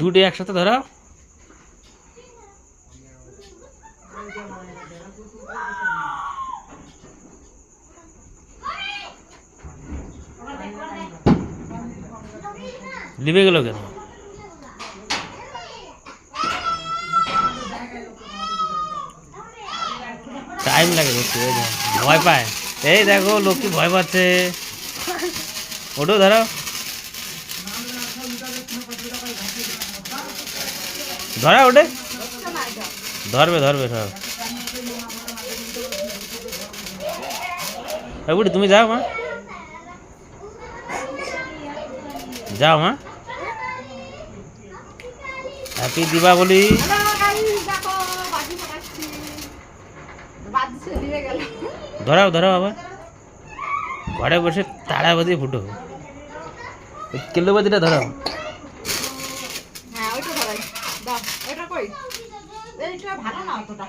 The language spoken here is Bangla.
দুটো একসাথে ধরাও। নিভে গেল কেন? টাইম লাগে লক্ষ্মী, ভয় পায়। এই দেখো লক্ষ্মী ভয় পাচ্ছে। ওটো ধরো, ধরা ওটে, ধরবে ধরবে সব। বুড়ি তুমি যাও মা, যাও মা। হ্যাপি দীপাবলি। ধরাও ধরাও, আবার ঘরে বসে তাড়া বাজিয়ে ফুটো। কিলো বাজিটা ধরাও। হ্যাঁ ওইটা ধরাই দাও। এটা কই? এইটা ভালো না অতটা।